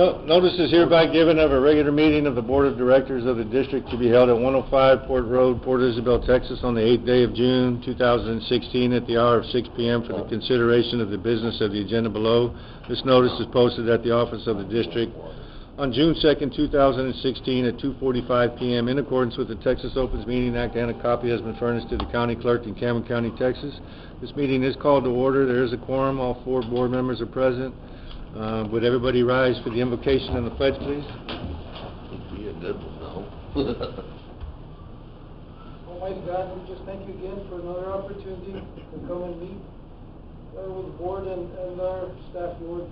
Notice is hereby given of a regular meeting of the Board of Directors of the District to be held at 105 Port Road, Port Isabel, Texas, on the 8th day of June, 2016, at the hour of 6 p.m. for the consideration of the business of the agenda below. This notice is posted at the office of the District on June 2nd, 2016, at 2:45 p.m. in accordance with the Texas Opens Meeting Act, and a copy has been furnished to the County Clerk in Cameron County, Texas. This meeting is called to order. There is a quorum. All 4 board members are present. Would everybody rise for the invocation and the pledge, please? Be a good one, though. Almighty God, we just thank you again for another opportunity to come and meet with the board and our staff, Lord.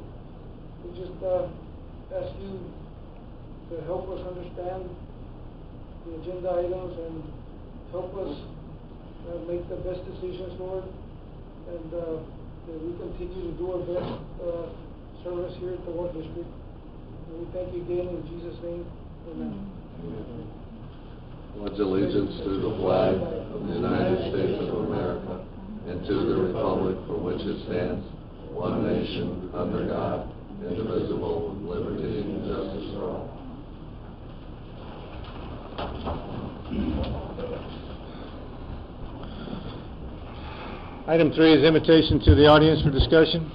We just ask you to help us understand the agenda items and help us make the best decisions, Lord, and that we continue to do our best service here at the Water District. And we thank you again in Jesus' name. Amen. Pledge allegiance to the flag of the United States of America and to the republic for which it stands, one nation, under God, indivisible, with liberty and justice for all. Item 3 is invitation to the audience for discussion.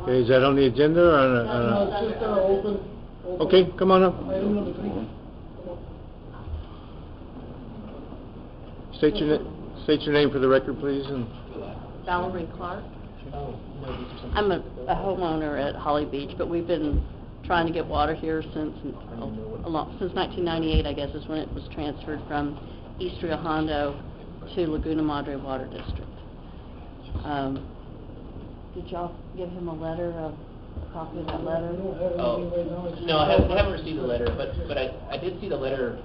Okay, is that on the agenda or on No, it's just open. Okay, come on up. Item number 3. State your name for the record, please. And Valerie Clark. I'm a homeowner at Holly Beach, but we've been trying to get water here since 1998, I guess, is when it was transferred from East Rio Hondo to Laguna Madre Water District. Did y'all give him a letter, a copy of that letter? No, I haven't received the letter, but I did see the letter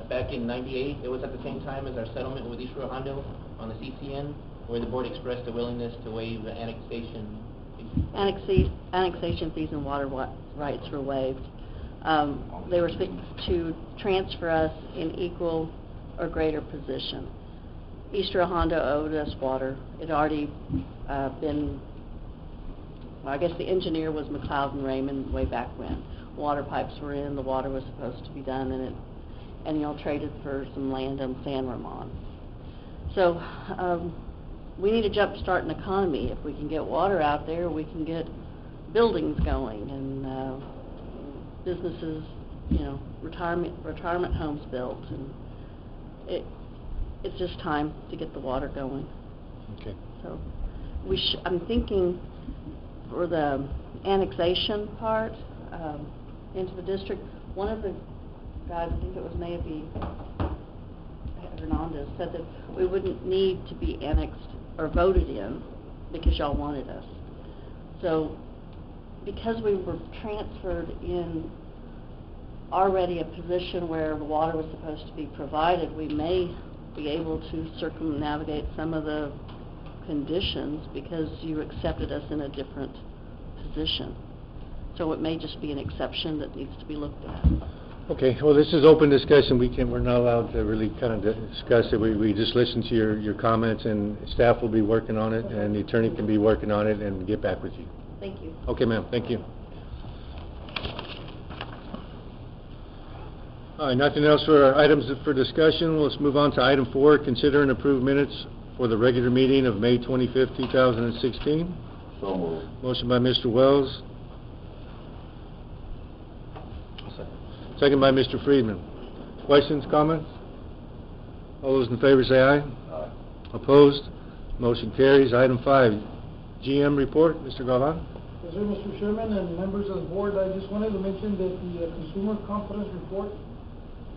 back in '98. It was at the same time as our settlement with East Rio Hondo on the CCN, where the board expressed a willingness to waive the annexation fees. Annexation fees and water rights were waived. They were to transfer us in equal or greater position. East Rio Hondo owed us water. It had already been, well, I guess the engineer was McLeod and Raymond way back when. Water pipes were in, the water was supposed to be done, and y'all traded for some land on San Ramon. So we need to jumpstart an economy. If we can get water out there, we can get buildings going and businesses, retirement homes built, and it's just time to get the water going. okay. So I'm thinking for the annexation part into the district, one of the guys, I think it was maybe Hernandez, said that we wouldn't need to be annexed or voted in because y'all wanted us. So because we were transferred in already a position where the water was supposed to be provided, we may be able to circumnavigate some of the conditions because you accepted us in a different position. So it may just be an exception that needs to be looked at. Okay, well, this is open discussion. We're not allowed to really kind of discuss it. We just listen to your comments, and staff will be working on it, and the attorney can be working on it and get back with you. Thank you. Okay, ma'am, thank you. All right, nothing else for items for discussion. Let's move on to item 4, consider and approve minutes for the regular meeting of May 25th, 2016. So moved. Motion by Mr. Wells. Second by Mr. Friedman. Questions, comments? All those in favor say aye. Aye. Opposed? Motion carries. Item 5, GM report. Mr. Galvan. Yes, sir, Mr. Chairman and members of the board, I just wanted to mention that the consumer confidence report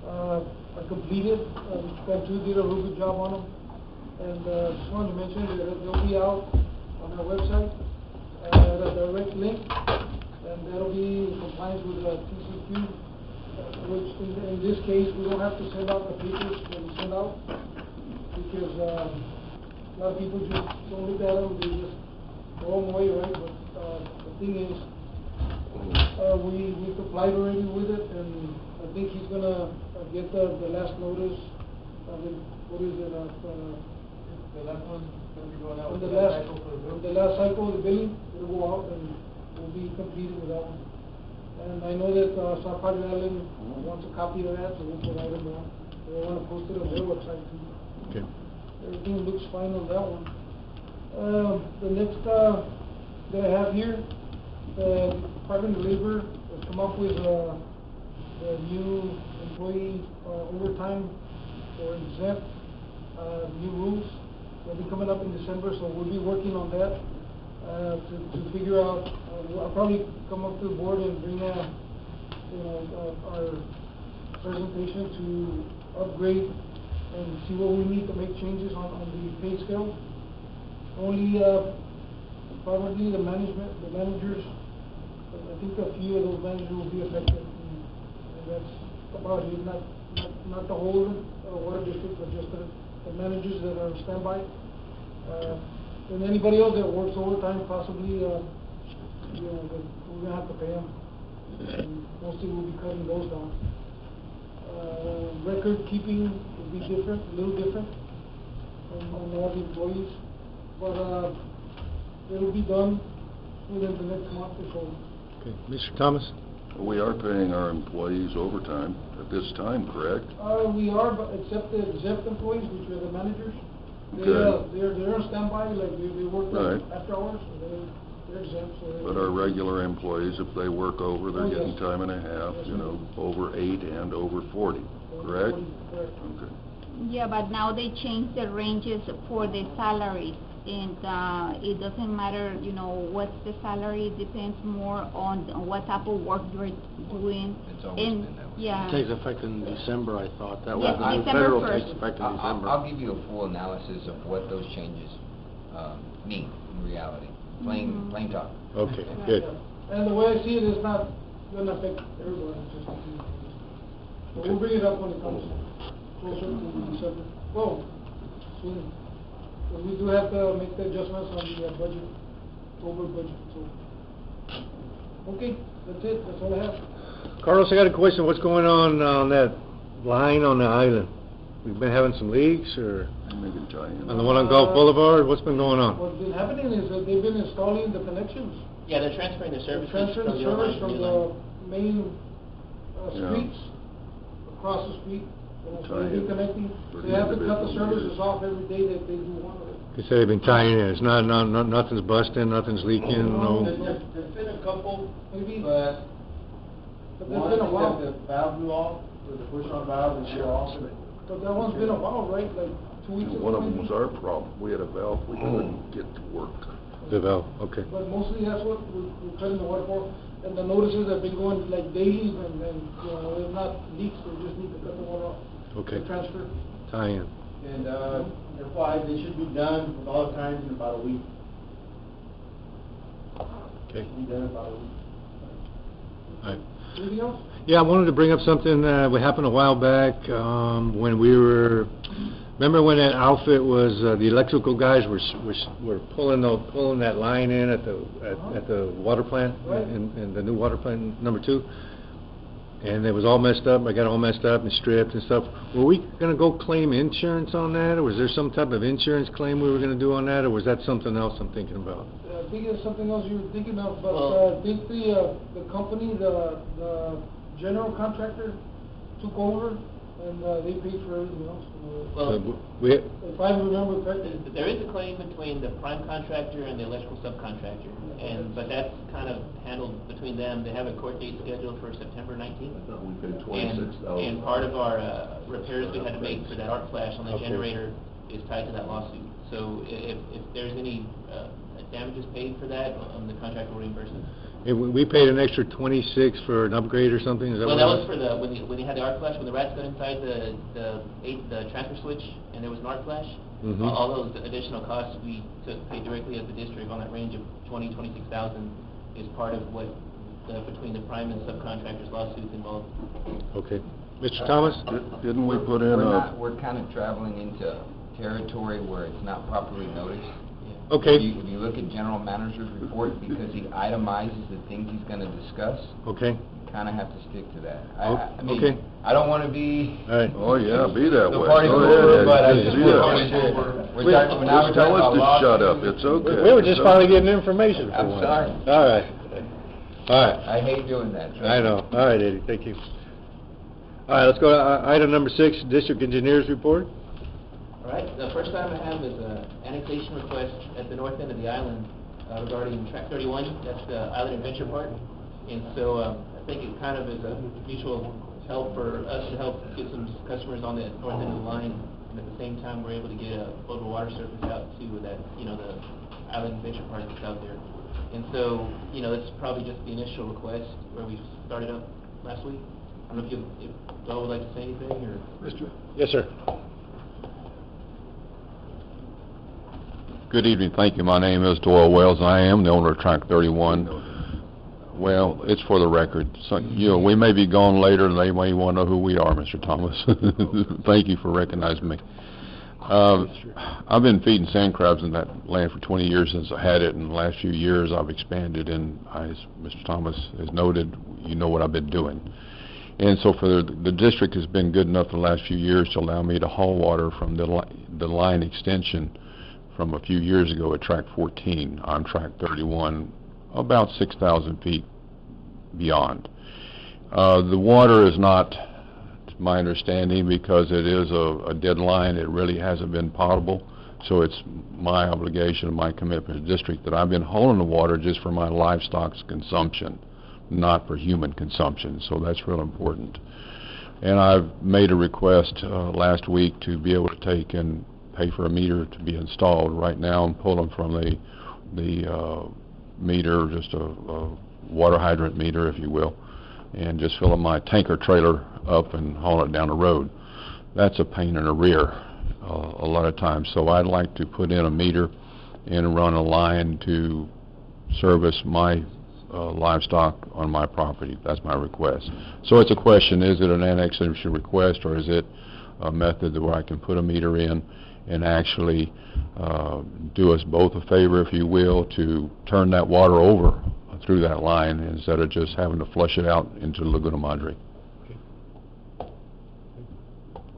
are completed. Mr. Cantu did a real good job on them. And just wanted to mention that they'll be out on our website at a direct link, and that'll be in compliance with TCQ, which in this case we don't have to send out the papers that we send out because a lot of people just don't look at them, they just throw them away, right? But the thing is, we complied already with it, and I think he's gonna get the last notice. What is it? The last one? on the last cycle of the billing, it'll go out and we'll be completed with that one. And I know that, South Padre Island wants a copy of that, so we'll provide them one. They want to post it on their website too. Okay. Everything looks fine on that one. The next, that I have here, the Department of Labor has come up with, the new employee, overtime or exempt, new rules. They'll be coming up in December, so we'll be working on that, to figure out, I'll probably come up to the board and bring our presentation to upgrade and see what we need to make changes on the pay scale. Only, probably the managers, I think a few of those managers will be affected, and that's about it, not the whole, water district, but just the managers that are on standby. And anybody else that works overtime, possibly, that we're gonna have to pay them. And mostly we'll be cutting those down. Record keeping will be different, a little different on all the employees, but, it'll be done within the next month or so. Okay, Mr. Thomas? We are paying our employees overtime at this time, correct? We are, but except the exempt employees, which are the managers. Okay. They're on standby, like, they work Right. after hours, so they're exempt, so. But our regular employees, if they work over, they're Oh, getting yes. time and a half, you know, over 8 and over 40, correct? Correct. Okay. Yeah, but now they changed the ranges for the salaries, and it doesn't matter, what's the salary, it depends more on what type of work you're doing. It's always been that way. Yeah. It takes effect in December, I thought. That was Yes, the new December federal 1st. takes effect in December. I'll give you a full analysis of what those changes mean in reality. Plain talk. Okay, Yeah, good. yeah. And the way I see it, it's not gonna affect everybody, it's just a few employees. But we'll bring it up when it comes closer to December. Well, soon. But we do have to make the adjustments on the budget, over budget, so. Okay, that's it, that's all I have. Carlos, I got a question. What's going on that line on the island? We've been having some leaks, or Maybe tie-in. on the one on Gulf Boulevard? What's been going on? What's been happening is that they've been installing the connections. Yeah, they're transferring their services Transferring from the the old line service to the from new the line. main, Yeah. streets, across the street. So Tie they're in reconnecting, for they have to cut the individual services meters. off every day that they do one of it. They say they've been tying in. It's nothing's busting, nothing's leaking, no. There's been a couple, Maybe, but but one that's been a is while. that the valve blew off, or the push-on valve and shut off. But that one's been a while, right? Like 2 weeks ago? One of them maybe? was our problem. We had a valve we couldn't get to work. The valve, okay. But mostly that's what we're cutting the water for. And the notices have been going like daily, and they're not leaks, they just need to cut the water off. Okay. The transfer. Tie in. And, FYI, they should be done with all kinds in about a week. Okay. Be done in about a week. All right. Anything else? Yeah, I wanted to bring up something that happened a while back, when we were, remember when that outfit was, the electrical guys were pulling that line in at the water plant, Right. in the new water plant, number 2? And it was all messed up, I got all messed up and stripped and stuff. Were we gonna go claim insurance on that, or was there some type of insurance claim we were gonna do on that, or was that something else I'm thinking about? I think it's something else you were thinking of, but, Well- I think the company, the general contractor took over, and, they paid for everything else. Well, We, If I remember correctly. there is a claim between the prime contractor and the electrical subcontractor, but that's kind of handled between them. They have a court date scheduled for September 19th. I thought we paid And, $26,000. and part of our repairs we had to make for that arc flash on the Okay. generator is tied to that lawsuit. So if there's any damages paid for that, the contractor will reimburse it. we paid an extra 26 for an upgrade or something, is that Well, what it that was for when you had the arc flash, when the rats got inside the transfer switch and there was an arc flash. Mhm. All those additional costs we paid directly as the district on that range of 26,000 is part of what, between the prime and subcontractors lawsuits involved. Okay. Mr. Thomas? Didn't we put in We're a, not, we're kind of traveling into territory where it's not properly noticed. Okay. If you look at general manager's report, because he itemizes the things he's gonna discuss, Okay, you kinda have to stick to that. I okay. mean, I don't wanna be all right. Oh, yeah, be that the way. party Go pooper, ahead, but I Eddie, just be wanted that way. to, now we're Just tell talking us about to shut up, lawsuits. it's okay. We were just It's finally okay. getting information for I'm once. sorry. All right, all right. I hate doing that. trust I me. know. All right, Eddie, thank you. All right, let's go to item number 6, District Engineers Report. All right, the first item I have is an annexation request at the north end of the island regarding track 31, that's the Island Adventure Park. And so I think it kind of is a mutual help for us to help get some customers on the north end of the line. And at the same time, we're able to get a potable water service out to that, the Island Adventure Park that's out there. And so, that's probably just the initial request where we started up last week. I don't know if Doyle would like to say anything, or? Yes, sir. Good evening, thank you. My name is Doyle Wells, and I am the owner of Track 31. Well, it's for the record. So, we may be gone later, and they may want to know who we are, Mr. Thomas. Thank you for recognizing me. I've been feeding sand crabs in that land for 20 years since I had it, and the last few years I've expanded, and as Mr. Thomas has noted, you know what I've been doing. And so for the district has been good enough the last few years to allow me to haul water from the line extension from a few years ago at track 14 on track 31, about 6,000 feet beyond. The water is not, to my understanding, because it is a dead line, it really hasn't been potable, so it's my obligation and my commitment to the district that I've been hauling the water just for my livestock's consumption, not for human consumption, so that's real important. And I've made a request last week to be able to take and pay for a meter to be installed. Right now I'm pulling from the meter, just a water hydrant meter, if you will, and just filling my tanker trailer up and hauling it down the road. That's a pain in the rear a lot of times, so I'd like to put in a meter and run a line to service my livestock on my property. That's my request. So it's a question, is it an annexation request, or is it a method where I can put a meter in and actually do us both a favor, if you will, to turn that water over through that line instead of just having to flush it out into the Laguna Madre.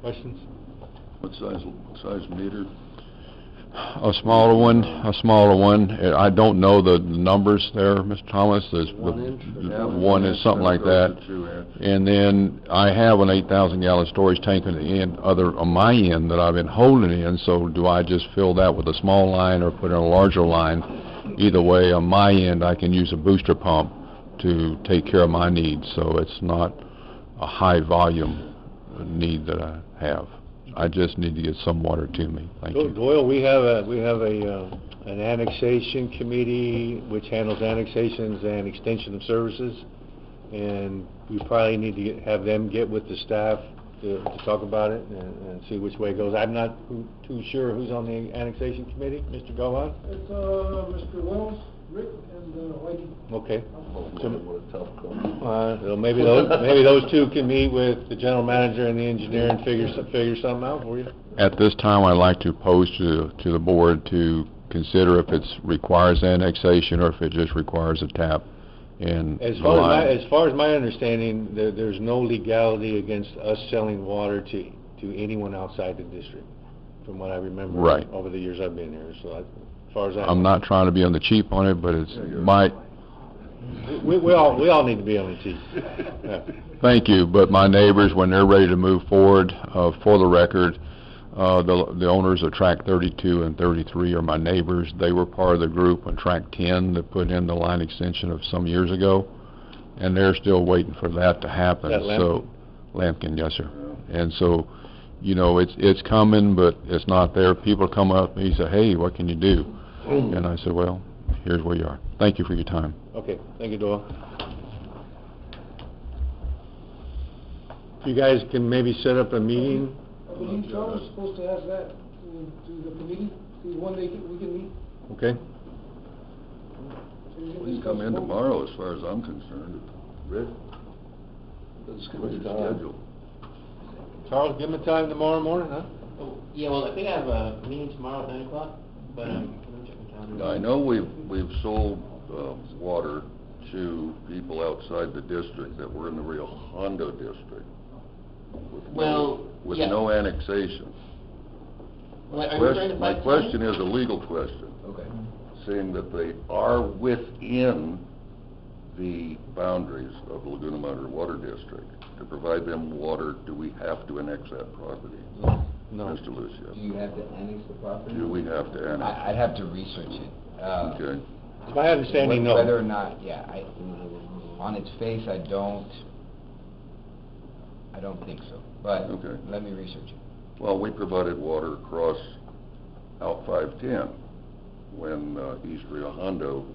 Questions? What size meter? A smaller one. I don't know the numbers there, Mr. Thomas. There's 1 inch? one is something like that. And then I have an 8,000 gallon storage tank on my end that I've been holding in, so do I just fill that with a small line or put in a larger line? Either way, on my end, I can use a booster pump to take care of my needs, so it's not a high volume need that I have. I just need to get some water to me. Thank you. Doyle, we have an annexation committee which handles annexations and extension of services, and we probably need to have them get with the staff to talk about it and see which way it goes. I'm not too sure who's on the annexation committee, Mr. Galvan? It's, Mr. Wells, Rick, and Whitey. Okay. What a tough call. Well, maybe those two can meet with the general manager and the engineer and figure something out for you. At this time, I'd like to pose to the board to consider if it requires annexation or if it just requires a tap in As the far line. as far as my understanding, there's no legality against us selling water to anyone outside the district, from what I remember. Right. Over the years I've been here, so as far as I'm not trying to be on the cheap on it, but it's my... We all need to be on the team. Yeah. Thank you, but my neighbors, when they're ready to move forward, for the record, the owners of track 32 and 33 are my neighbors. They were part of the group on track 10 that put in the line extension of some years ago, and they're still waiting for that to happen. That Lampkin? So, Lampkin, yes, sir. And so, it's coming, but it's not there. People come up and say, hey, what can you do? And I said, well, here's where you are. Thank you for your time. Okay, thank you, Doyle. You guys can maybe set up a meeting. I believe Charles is supposed to ask that to the committee, see when we can meet. Okay. So we can We can discuss come in both. tomorrow, as far as I'm concerned. Rick? Let's get your schedule. Charles, give him a time tomorrow morning, huh? Oh, yeah, well, I think I have a meeting tomorrow at 9 o'clock, but let me check my boundary. Now, I know we've sold, water to people outside the district that were in the Rio Hondo district. With yeah. no annexation. Well, are you trying to My find question time? is a legal question, Okay. saying that they are within the boundaries of the Laguna Madre Water District. To provide them water, do we have to annex that property? No. Mr. Do Lucio? you have to annex the property? Do we have to annex? I'd have to research it. Okay. It's my understanding, no. Whether or not, yeah, on its face, I don't think so, but Okay. let me research it. Well, we provided water across Out 510 when East Rio Hondo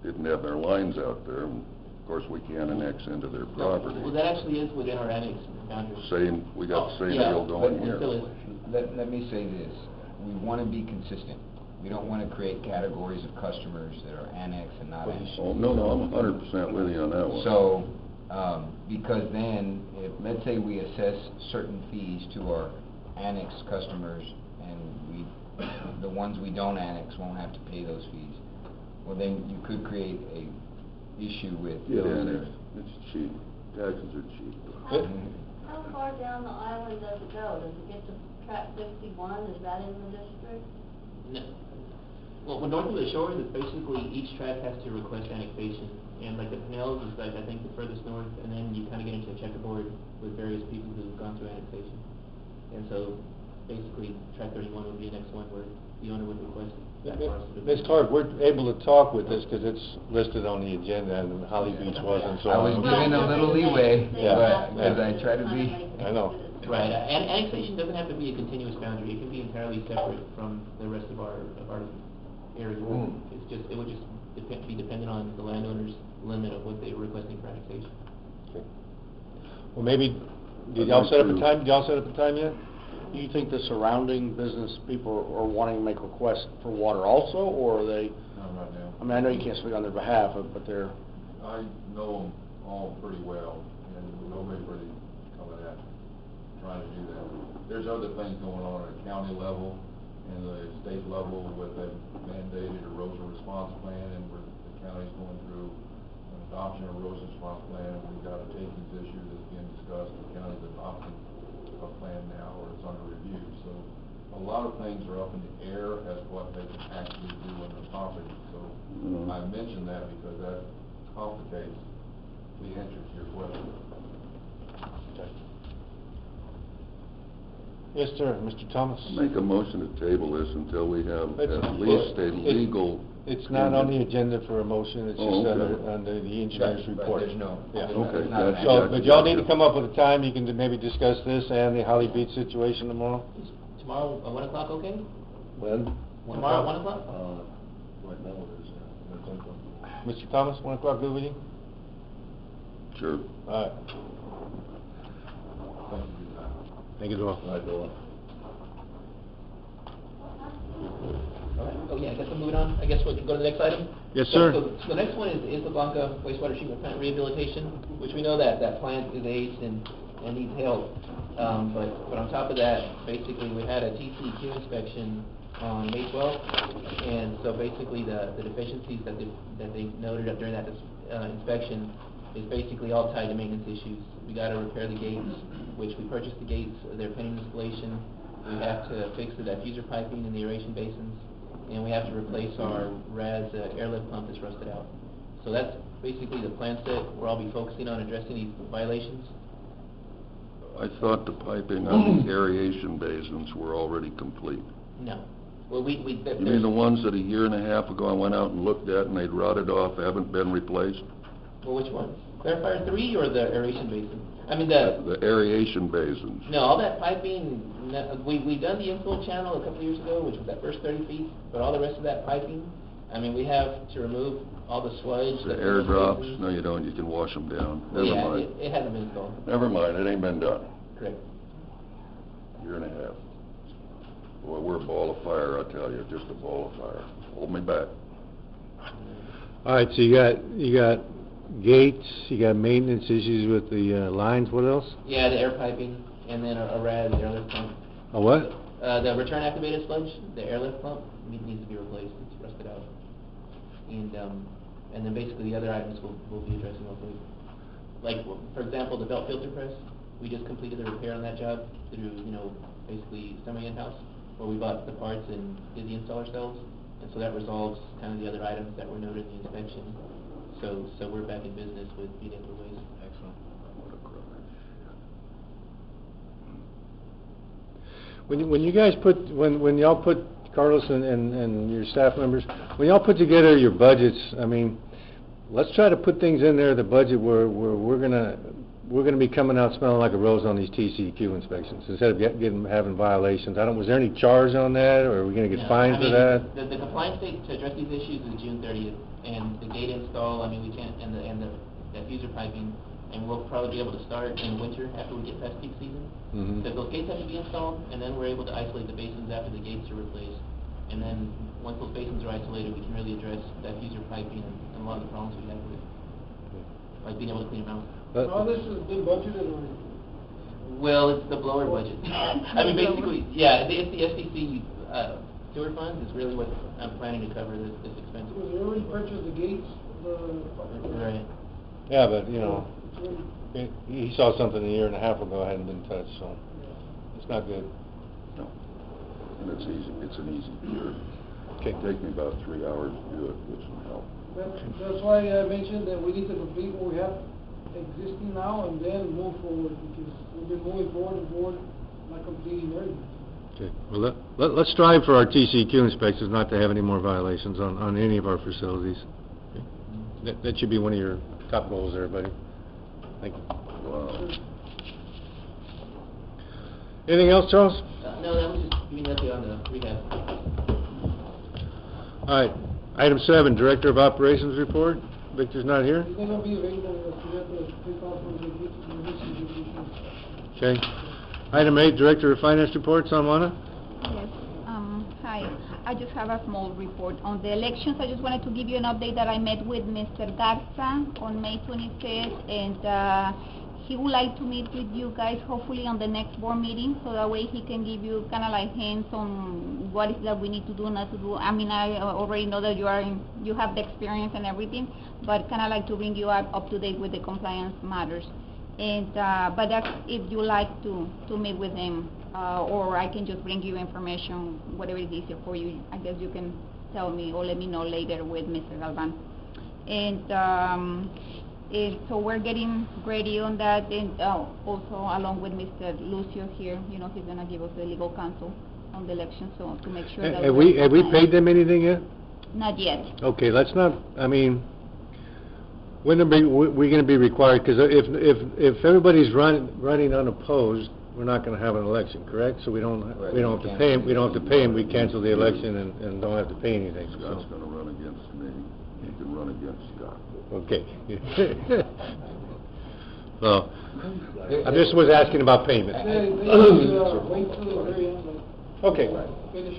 didn't have their lines out there. And of course, we can't annex into their property. Well, that actually is within our annex boundary. Same, we got the same Yeah, deal going but here. it still is. Let me say this, we want to be consistent. We don't want to create categories of customers that are annexed and not annexed. Oh, no, I'm 100% with you on that one. So, because then, if, let's say we assess certain fees to our annexed customers, and the ones we don't annex won't have to pay those fees, well, then you could create a issue with Get those annexed. It's cheap. Taxes are cheap. How far down the island does it go? Does it get to track 51? Is that in the district? No. Well, north of the shore, that basically each tract has to request annexation. And like the Pinellas is like, I think, the furthest north, and then you kind of get into a checkerboard with various people who've gone through annexation. And so, basically, tract 31 would be the next one where the owner would request that parcel. Ms. Clark, we're able to talk with this because it's listed on the agenda and Holly Beach wasn't, so. I was given a little leeway, Yeah. but, because I try to be. I know. Right, and annexation doesn't have to be a continuous boundary. It can be entirely separate from the rest of our area. It's just, it would just be dependent on the landowner's limit of what they were requesting for annexation. Well, maybe, did y'all set up a time yet? Do you think the surrounding business people are wanting to make requests for water also, or are they, Not right now. I mean, I know you can't speak on their behalf, but they're, I know them all pretty well, and nobody's really coming at me, trying to do that. There's other things going on at county level and the state level with a mandated erosion response plan, and where the county's going through an adoption of erosion response plan, and we've got a takings issue that's being discussed. The county's adopting a plan now, or it's under review. So a lot of things are up in the air as what they can actually do on the property. So I mention that because that complicates the answer to your question. Yes, sir, Mr. Thomas. Make a motion to table this until we have It's- at least a it's- legal. It's not on the agenda for a motion, it's Oh, just okay. under the engineer's Right, report. there's no. Yeah. Okay, it's not an gotcha. So, but y'all need to come up with a time, you can maybe discuss this and the Holly Beach situation tomorrow? Tomorrow, at 1 o'clock, okay? When? Tomorrow at 1 o'clock? Right now it is, Mr. Thomas, 1 o'clock good with you? Sure. All right, thank you, Doyle. Oh, yeah, I guess I'm moving on. I guess we'll go to the next item? Yes, So- sir. So the next one is Isla Blanca wastewater treatment plant rehabilitation, which we know that plant is aged and needs help. But on top of that, basically, we had a TCEQ inspection on May 12th, and so basically the deficiencies that they noted up during that inspection is basically all tied to maintenance issues. We gotta repair the gates, which we purchased the gates, they're pending installation. We have to fix the diffuser piping in the aeration basins, and we have to replace our RAS airlift pump that's rusted out. So that's basically the plan set, where I'll be focusing on addressing these violations. I thought the piping on the aeration basins were already complete. No. Well, we You mean the ones that a year and a half ago I went out and looked at and they'd rotted off, haven't been replaced? Well, which ones? Clarifier 3 or the aeration basin? I mean, the The aeration basins. no, all that piping, we done the infill channel a couple years ago, which was that first 30 feet, but all the rest of that piping, I mean, we have to remove all the sludge. The airdrops, no you don't, you can wash them down. Never Yeah, mind. it hasn't been installed. Never mind, it ain't been done. Correct. Year and a half. Boy, we're a ball of fire, I tell you, just a ball of fire. Hold me back. All right, so you got gates, you got maintenance issues with the lines, what else? Yeah, the air piping, and then a RAS airlift pump. A what? The return activated sludge, the airlift pump, needs to be replaced. It's and then basically the other items we'll be addressing hopefully. Like, for example, the belt filter press, we just completed the repair on that job through, basically semi-in-house, where we bought the parts and did the install ourselves, and so that resolves kind of the other items that were noted in the inspection. So we're back in business with being able to waste. Excellent. When you guys put, when y'all put, Carlos and your staff members, when y'all put together your budgets, I mean, let's try to put things in there, the budget where we're gonna be coming out smelling like a rose on these TCEQ inspections, instead of having violations. Was there any charge on that, or are we gonna get fined for that? The compliance date to address these issues is June 30th, and the gate install, I mean, we can't, and the diffuser piping, and we'll probably be able to start in winter after we get past peak season. Because those gates have to be installed, and then we're able to isolate the basins after the gates are replaced. And then, once those basins are isolated, we can really address diffuser piping and a lot of the problems we have with, like being able to clean them out. All this has been budgeted already. Well, it's the blower budget. I mean, basically, yeah, it's the SDC sewer funds is really what I'm planning to cover this expense. Because they already purchased the gates, Right. Yeah, but, he saw something a year and a half ago, hadn't been touched, so it's not good. No. And it's an easy cure. Okay. It'll take me about 3 hours to do it with some help. That's why I mentioned that we need to complete what we have existing now and then move forward, because we've been moving forward, not completing everything. Okay, well, let's strive for our TCQ inspections not to have any more violations on any of our facilities. Okay. That should be one of your top goals there, buddy. Thank you. Wow. Anything else, Charles? No, that was just giving an update on the rehab. All right, item 7, Director of Operations report. Victor's not here? He's not gonna be available to get the take off from the Okay. Item 8, Director of Finance report, Salmana. Yes, hi. I just have a small report on the elections. I just wanted to give you an update that I met with Mr. Garza on May 25th, and he would like to meet with you guys hopefully on the next board meeting, so that way he can give you kind of like hints on what is that we need to do, not to do. I mean, I already know that you have the experience and everything, but kind of like to bring you up to date with the compliance matters. And but that's if you like to meet with him, or I can just bring you information, whatever is easier for you. I guess you can tell me or let me know later with Mr. Galvan. And so we're getting ready on that, and also along with Mr. Lucio here, he's gonna give us the legal counsel on the election, so to make sure that Have we paid them anything yet? Not yet. Okay, let's not, I mean, when are we going to be required, because if everybody's running unopposed, we're not going to have an election, correct? So we don't have to pay him, we cancel the election and don't have to pay anything. Scott's gonna run against me. You can run against Scott. Okay. So, I just was asking about payment. Wait till the very end, Okay. finish.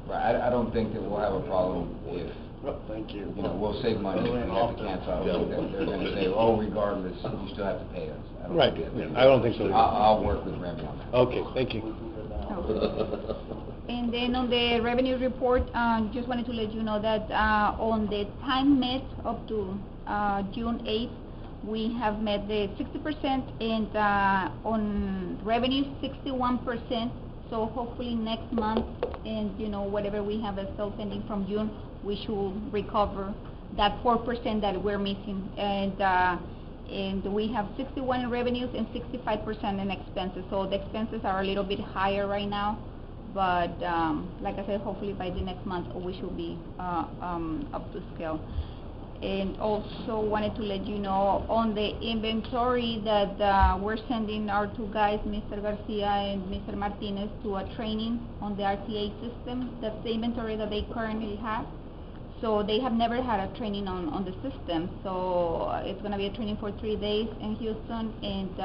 Right, I don't think that we'll have a problem if, Thank you. we'll save money if we have to cancel. I don't think that they're gonna say, regardless, you still have to pay us. Right, I don't think so either. I'll work with Remy on that. Okay, thank you. And then on the revenue report, just wanted to let you know that on the time met up to June 8th, we have met the 60%, and on revenue 61%. So hopefully next month, and whatever we have as still pending from June, we should recover that 4% that we're missing. And we have 61 in revenues and 65% in expenses. So the expenses are a little bit higher right now, but like I said, hopefully by the next month we should be up to scale. And also wanted to let you know on the inventory that we're sending our two guys, Mr. Garcia and Mr. Martinez, to a training on the RTA system. That's the inventory that they currently have. So they have never had a training on the system. So it's going to be a training for 3 days in Houston, and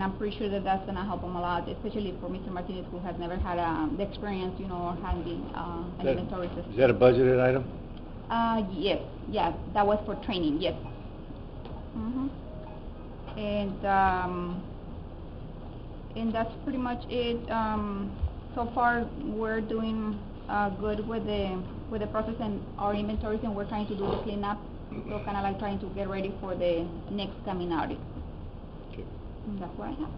I'm pretty sure that that's going to help them a lot, especially for Mr. Martinez, who has never had the experience, handling an inventory system. Is that a budgeted item? Yes, yeah, that was for training, yes. And that's pretty much it. So far, we're doing good with the with the process and our inventories, and we're trying to do the cleanup. So kind of like trying to get ready for the next coming audit. Okay. And that's what I have.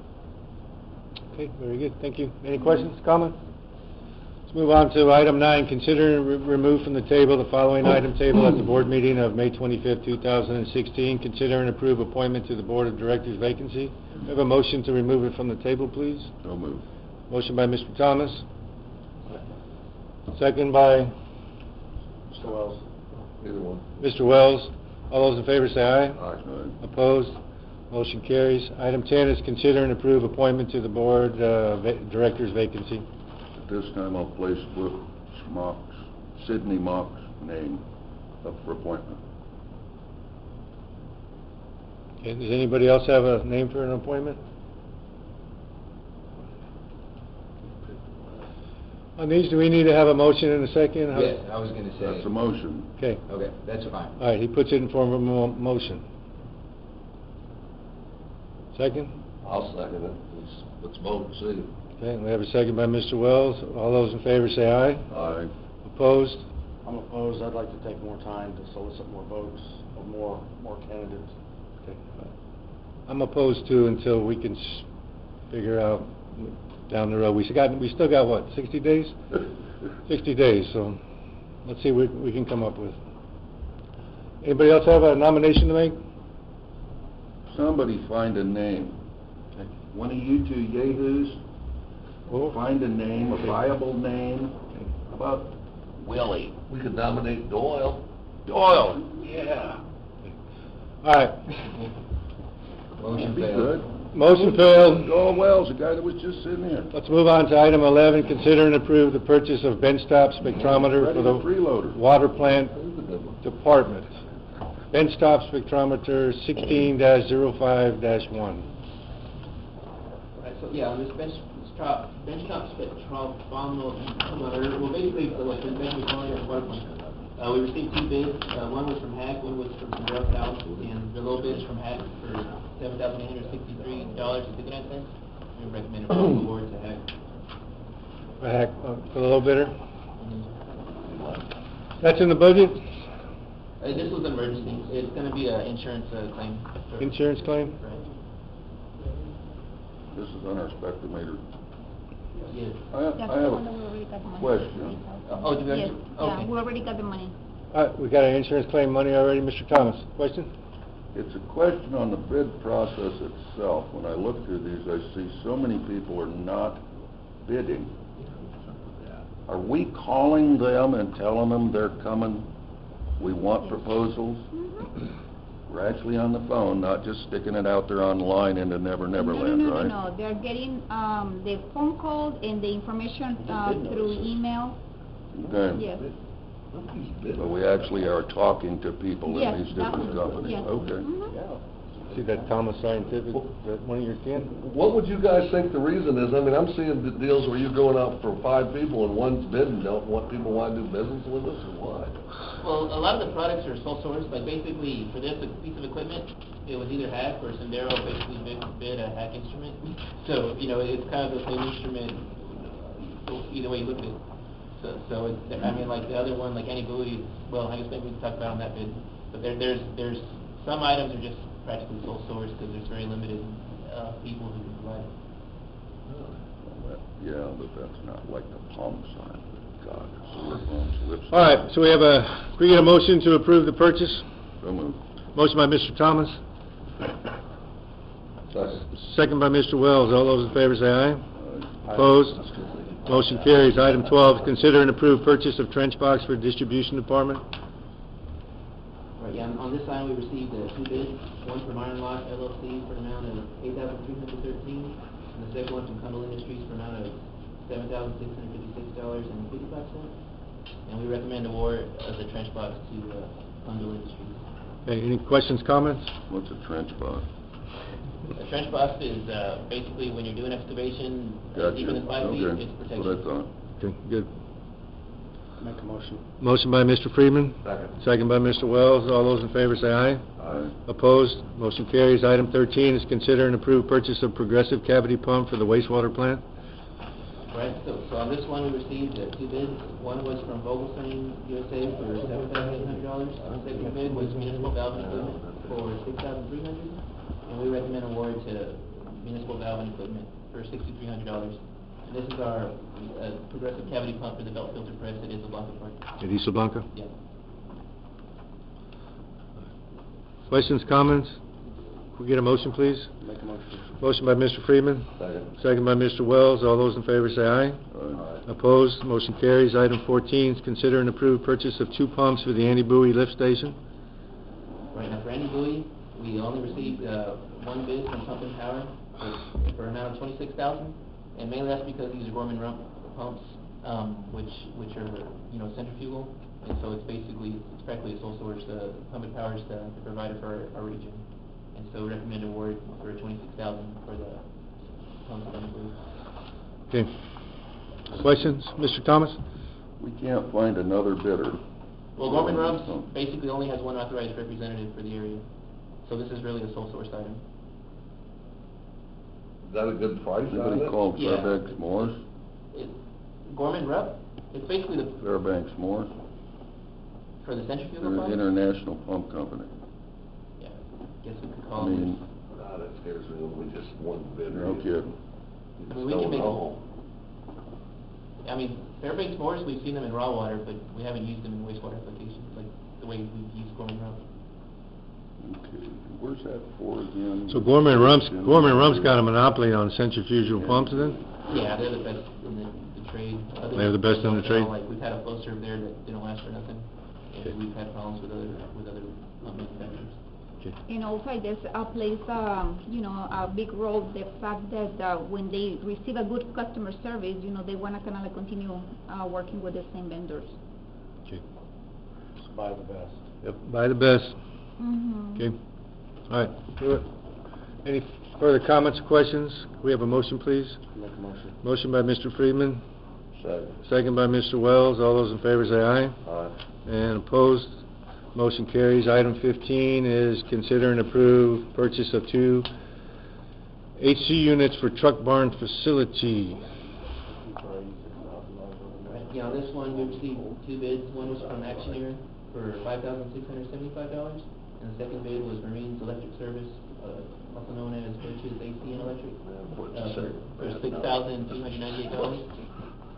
Okay, very good, thank you. Any questions, comments? Let's move on to item 9, consider and remove from the table the following item table at the board meeting of May 25th, 2016. Consider and approve appointment to the Board of Directors vacancy. We have a motion to remove it from the table, please. So moved. Motion by Mr. Thomas. Second by Mr. Wells. Either one. Mr. Wells. All those in favor say aye. Aye. Opposed? Motion carries. Item 10 is consider and approve appointment to the Board Directors vacancy. At this time, I'll place Sidney Mock's name up for appointment. Okay, does anybody else have a name for an appointment? On these, do we need to have a motion in a second? How- Yes, I was gonna say. That's a motion. Okay, Okay, that's fine. all right, he puts it in form of a motion. Second? I'll second it. Let's vote and see. Okay, we have a second by Mr. Wells. All those in favor say aye. Aye. Opposed? I'm opposed. I'd like to take more time to solicit more votes, or more candidates. Okay. I'm opposed to until we can figure out down the road. We still got what, 60 days? 60 days, so let's see what we can come up with. Anybody else have a nomination to make? Somebody find a name. One of you two yahoos, Oh. find a name, a viable name. How about Willie? We could nominate Doyle. Doyle, yeah. All right, Motion That'd be failed. good. motion failed. Doyle Wells, the guy that was just sitting here. Let's move on to item 11, consider and approve the purchase of benchtop spectrometer for the freeloader. water plant This is a good one. department. Benchtop spectrometer 16-05-1. Right, so, yeah, on this benchtop spectrometer, well, basically, like, the bench we're calling it, water plant. We received 2 bids, one was from Hack, one was from Sandero South, and the low bid is from Hack for $7,863.59. We recommend approval award to Hack. For the low bidder? That's in the budget? This was an emergency, it's gonna be an insurance claim. Insurance claim? Right. This is on our spectrometer. Yes. I That's have the one that we already got the money. question. Oh, do you guys? Yes, Okay. yeah, we already got the money. All right, we got our insurance claim money already, Mr. Thomas. Question? It's a question on the bid process itself. When I look through these, I see so many people are not bidding. Are we calling them and telling them they're coming? We want proposals? We're actually on the phone, not just sticking it out there online into Never Never Land, right? No, they're getting, the phone call and the information, through email. Okay. Yes. So we actually are talking to people Yes, in these different that- companies? yes. Okay. Mhm. See that Thomas Scientific, is that one of your kin? What would you guys think the reason is? I mean, I'm seeing the deals where you're going out for 5 people and one's bidding. Don't want people want to do business with us, or what? Well, a lot of the products are sole source, like basically, for this piece of equipment, it was either Hack or Sandero basically bid a Hack instrument. So, you know, it's kind of the same instrument, either way you look at it. So it's, I mean, like the other one, like Annie Bowie, well, I guess maybe we can talk about on that bid. But there's some items are just practically sole source, because there's very limited, people who can provide it. Yeah, but that's not like the palm sign. God, it's lips. All right, so we have we get a motion to approve the purchase. So moved. Motion by Mr. Thomas, second by Mr. Wells. All those in favor say aye. Opposed? Motion carries. Item 12, consider and approve purchase of trench box for distribution department. Right, yeah, on this item, we received 2 bids, one from Iron Lock LLC for an amount of $8,313, and the second one from Cumberland Industries for an amount of $7,656.55. And we recommend award of the trench box to Cumberland Industries. Okay, any questions, comments? What's a trench box? A trench box is basically when you're doing excavation, Gotcha. deeper than 5 feet, Okay. it's That's protection. what I thought. Okay, good. Make a motion. Motion by Mr. Freeman, Second. second by Mr. Wells. All those in favor say aye. Aye. Opposed? Motion carries. Item 13 is consider and approve purchase of progressive cavity pump for the wastewater plant. Right, so on this one, we received two bids. One was from Vogelstein USA for $7,800. The second bid was municipal valve equipment for $6,300. And we recommend award to municipal valve equipment for $6,300. And this is our progressive cavity pump for the belt filter press at Isla Blanca Park. At Isla Blanca? Yeah. Questions, comments? Can we get a motion, please? Make a motion. Motion by Mr. Freeman, Second. second by Mr. Wells. All those in favor say aye. Aye. Opposed, motion carries. Item 14 is consider and approve purchase of 2 pumps for the Andy Bowie lift station. Right now, for Andy Bowie, we only received one bid from Pump and Power for an amount of $26,000, and mainly that's because these are Gorman Rump pumps, which are centrifugal, and so it's practically a sole source. Pump and Power is the provider for our region, and so we recommend award for $26,000 for the pumps for Andy Bowie. Okay. Questions, Mr. Thomas? We can't find another bidder. Well, Gorman Rumps basically only has one authorized representative for the area, so this is really a sole source item. Is that a good price on Anybody it? call Yeah. Fairbanks Morse? Gorman Rump, it's basically the Fairbanks Morse? for the centrifugal They're an pump. international pump company. Yeah, guess we could I call mean, them. Ah, that scares me, when we just one bidder. no kidding. I mean, we can make. I mean, Fairbanks Morse, we've seen them in raw water, but we haven't used them in wastewater applications like the way we've used Gorman Rump. Okay, where's that for again? So Gorman Rump's got a monopoly on centrifugal pumps then? Yeah, they're the best in the trade. They're the best in the trade? Like, we've had a flow serve there that didn't last for nothing, and we've had problems with other manufacturers. And also, I guess, plays, a big role the fact that when they receive a good customer service, they want to kind of like continue working with the same vendors. Okay. Just buy the best. Yep, buy the best. Mm-hmm. Okay. All right, do it. Any further comments or questions? Can we have a motion, please? Make a motion. Motion by Mr. Friedman, Second. second by Mr. Wells. All those in favor say aye. Aye. And opposed, motion carries. Item 15 is consider and approve purchase of 2 HC units for truck barn facility. Right, yeah, on this one, we received 2 bids. One was from Actioneer for $5,675, and the second bid was Marine's Electric Service, also known as Birch's AC and Electric, for $6,298.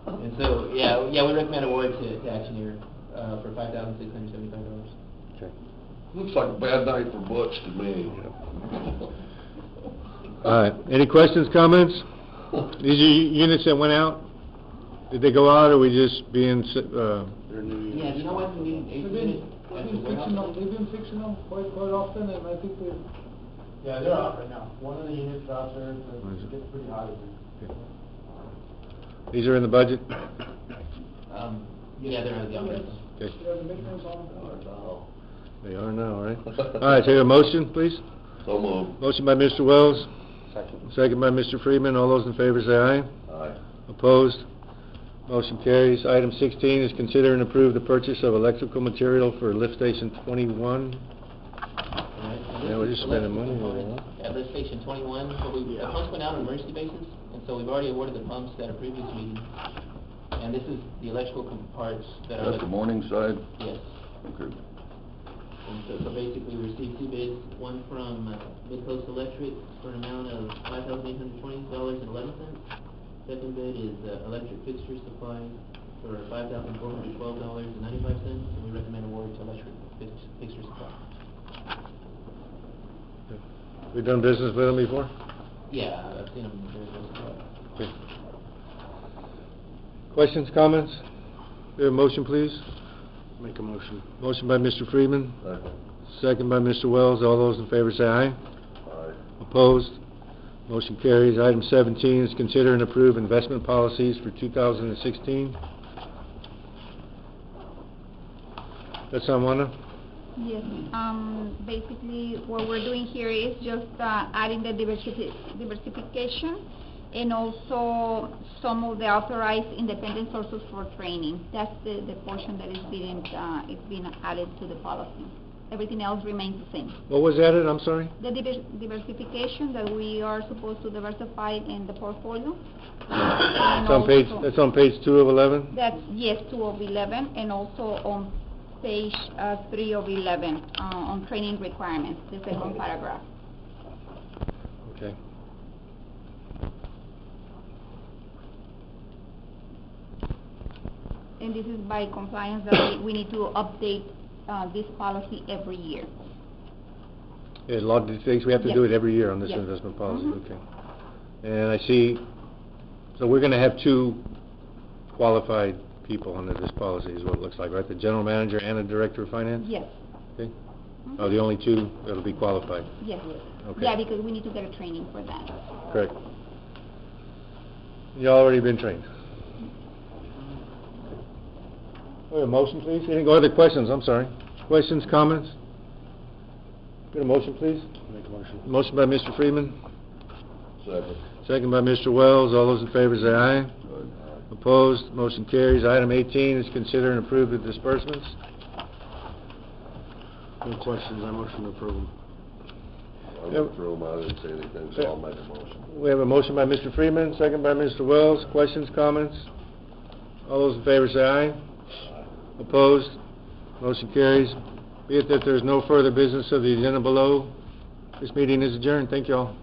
And so, we recommend award to Actioneer for $5,675. Okay. Looks like a bad night for Butch to me. All right, any questions, comments? These are units that went out? Did they go out, or we just being, They're new Yeah, units. you know what, we need 8 units at the warehouse. They've been fixing them quite often, and I think they're. Yeah, they're out right now. One of the units out there, it gets pretty hot in there. these are in the budget? Yeah, they're on the Okay. Yeah, the maintenance on them. They are now, right? All right, so a motion, please? So moved. Motion by Mr. Wells, Second. second by Mr. Freeman. All those in favor say aye. Aye. Opposed? Motion carries. Item 16 is consider and approve the purchase of electrical material for lift station 21. Yeah, we're just spending money over there, huh? At lift station 21, so the pumps went out on an emergency basis, and so we've already awarded the pumps at a previous meeting. And this is the electrical parts that are. That's the Morningside? Yes. Okay. And so basically, we received 2 bids, one from Midcoast Electric for an amount of $5,820.11. Second bid is electric fixture supply for $5,412.95, and we recommend award to electric fixture supply. We've done business with them before? Yeah, I've seen them very close. Okay. Questions, comments? Do we have a motion, please? Make a motion. Motion by Mr. Freeman, Second. second by Mr. Wells. All those in favor say aye. Aye. Opposed? Motion carries. Item 17 is consider and approve investment policies for 2016. That's on one? Yes, basically what we're doing here is just adding the diversification and also some of the authorized independent sources for training. That's the portion that is being added to the policy. Everything else remains the same. What was added, I'm sorry? The diversification that we are supposed to diversify in the portfolio. That's on page 2 of 11? That's, yes, 2 of 11, and also on page 3 of 11, on training requirements, the second paragraph. Okay. And this is by compliance that we need to update this policy every year. Yeah, a lot of things, we have to Yes. do it every year on this Yes. investment policy, Mhm. okay. And I see, so we're gonna have 2 qualified people under this policy, is what it looks like, right? The general manager and a director of finance? Yes. Okay. Mhm. Oh, the only 2 that'll be qualified, Yes. Okay. Yeah, because we need to get a training for that. correct. You already been trained. Oh, a motion, please? Any other questions? I'm sorry. Questions, comments? Get a motion, please? Make a motion. Motion by Mr. Freeman, Second. second by Mr. Wells. All those in favor say aye. Opposed? Motion carries. Item 18 is consider and approve the disbursements. No questions, I motion to approve them. I went through them, I didn't see anything, so I'll make a motion. We have a motion by Mr. Freeman, second by Mr. Wells. Questions, comments? All those in favor say aye. Opposed? Motion carries. Be it that there's no further business of the agenda below, this meeting is adjourned. Thank you all.